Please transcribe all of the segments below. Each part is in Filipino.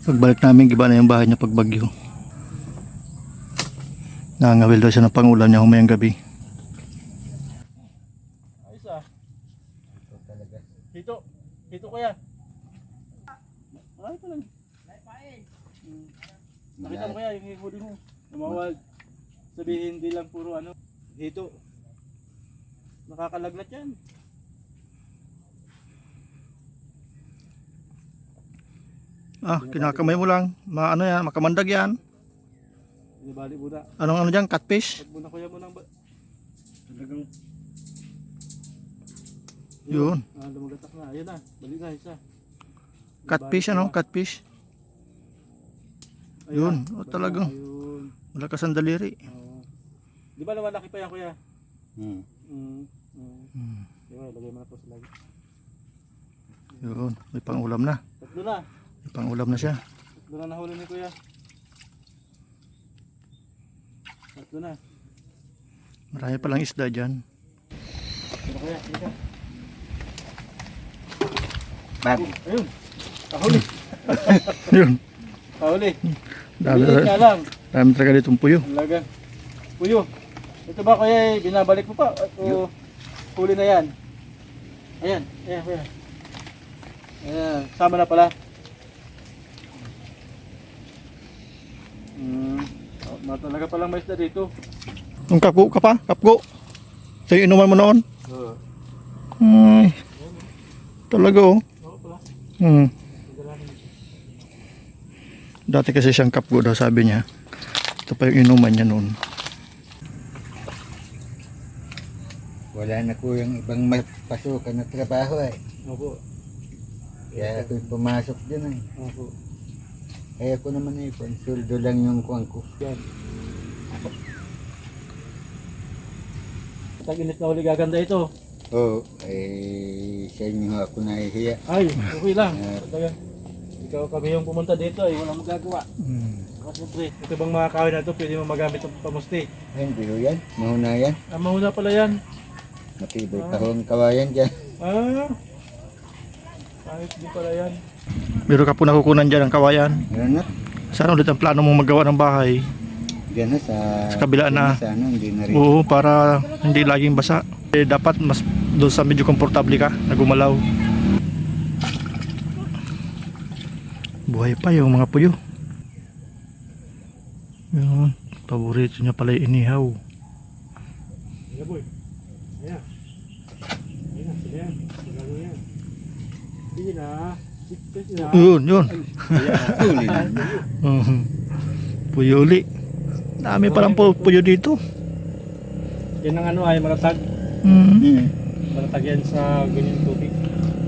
Pagbalik namin, giba na yung bahay niya pag bagyo. Nangangawil daw siya ng pangulam niya humayang gabi. Ayos ah. Hito talaga. Hito. Hito ko yan. Ay, ito lang. Nakita mo kaya yung hihuli mo. Lumawag. Sabihin hindi lang puro ano. Hito. Nakakalaglat yan. Ah, kinakamay mo lang. Ano yan, makamandag yan. Binibali muna. Anong ano dyan, catfish? Pag muna kuya mo ng talagang Yun. lumagatak na. Ayun na. Balik na isa. Catfish ano, catfish. Yun, oh, talagang. Ayun. Malakas ang daliri. Di ba lumalaki pa yan kuya? Hmm. Di ba, lagay mo na po sa lagi. Yun, may pangulam na. Tatlo na. May pangulam na siya. Tatlo na nahuli ni kuya. Tatlo na. Marami palang isda dyan. Pero kuya, dito. Bag. Ayun. Kahuli. Yun. Kahuli. Dami, Bilit nga lang. dami talaga ditong puyo. Talaga. Puyo. Ito ba kuya, binabalik mo pa? O huli na yan? Ayan. Ayan kuya. Ayan. Sama na pala. Talaga palang may isda dito. Yung kapgo ka pa? Kapgo? Ito yung inuman mo noon? Oo. Ay. Talaga oh. Oo pala. Dati kasi siyang kapgo daw sabi niya. Ito pa yung inuman niya noon. Wala na po yung ibang mapasukan na trabaho eh. Opo. Kaya ako'y pumasok dyan eh. Opo. Kaya ko naman eh, konsuldo lang yung kuwang ko. Yan. Tag-init na huli gaganda ito. Oo, eh, sa inyo ako nahihiya. Ay, okay lang. Talaga. Ikaw kami yung pumunta dito ay walang magagawa. Siyempre, ito bang mga kahoy na ito pwede mo magamit ng pamusti? Ay, hindi ho yan. Mahuna yan. Mahuna pala yan. Matibay kahong kawayan dyan. Kahit di pala yan. Meron ka po nakukunan dyan ng kawayan. Ano na? Saan ulit ang plano mong magawa ng bahay? Diyan na sa kabila na. Sa ano, hindi na rin. Oo, para hindi laging basa. Dapat mas doon sa medyo komportable ka na gumalaw. Buhay pa yung mga puyo. Yun, paborito niya pala yung inihaw. Ayan boy. Ayan. Ayan na, sila yan. Magano yan. Sige na. Sige na. Yun, yun. Uli na. Puyo uli. Dami palang puyo dito. Yan ang ano ay maratag. Maratag yan sa ganyan tubig.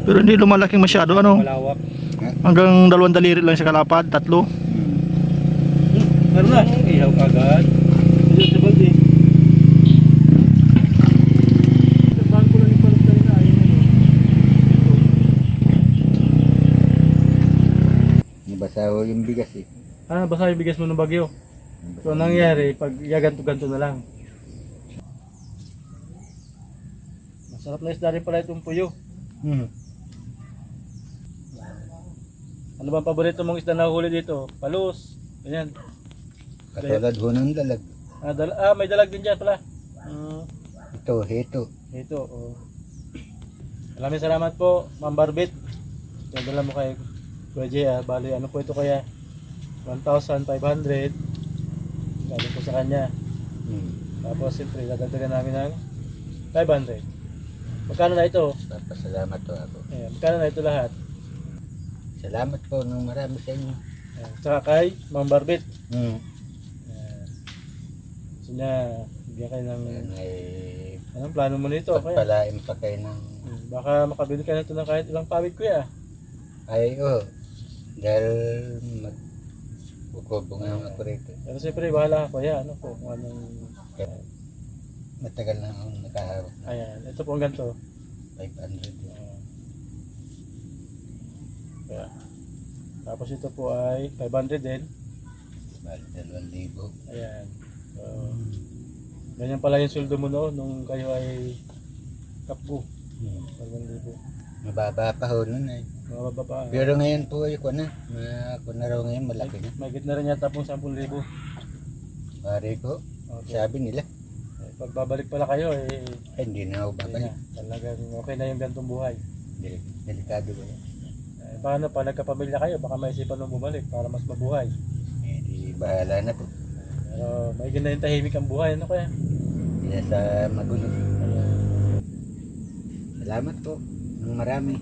Pero hindi lumalaking masyado, ano? Malawak. Hanggang 2 daliri lang sa kalapad, 3. Meron na. Ihaw agad. Dito sa balde. Saan ko lang ipalit na rin na. Ayun na yun. Nabasa ho yung bigas eh. Basa yung bigas mo ng bagyo. So nangyari, pag yaganto-ganto na lang. Masarap na isda rin pala itong puyo. Ano ba ang paborito mong isda na huli dito? Palos. Ganyan. Katulad ho ng dalag. May dalag din dyan pala. Ito, heto. Ito. Maraming salamat po, Ma'am Barbit. Dadala mo kay Kuya Jay. Bali, ano po ito kaya? 1,500. Galing po sa kanya. Tapos siyempre, dadagdagan namin ng 500. Magkano na ito? Papasalamat po ako. Ayan, magkano na ito lahat? Salamat po ng marami sa inyo. Ayan, tsaka kay Ma'am Barbit. Hmm. So na, bigyan kayo ng... Yan ay Anong plano mo nito? Kaya? pagpalain pa kayo ng... Baka makabili ka na ito ng kahit ilang pawid kuya. Ay, dahil magbubunga ako rito. Pero siyempre, bahala ka kuya. Ano po? Kung anong... Matagal na akong nakahawak na Ayan, ito po ang ganito. 500. Kaya. Tapos ito po ay 500 din. Bali, 2,000. Ayan. So, ganyan pala yung sweldo mo noon nung kayo ay kapgo. 2,000. Mababa pa ho nun eh. Mababa pa. Pero ngayon po ay ko na raw ngayon malaki na. May gitna rin yata pong 10,000. Pare ko, Okay. sabi nila, Pag babalik pala kayo, ay hindi na ako hindi babalik. na. Talagang okay na yung gantong buhay. Delikado ba yan? Paano pa nagkapamilya kayo, baka maisipan mong bumalik para mas mabuhay. Eh di bahala na po. Pero may na yung tahimik ang buhay, ano kaya? Kaya sa magulo. Salamat po ng marami.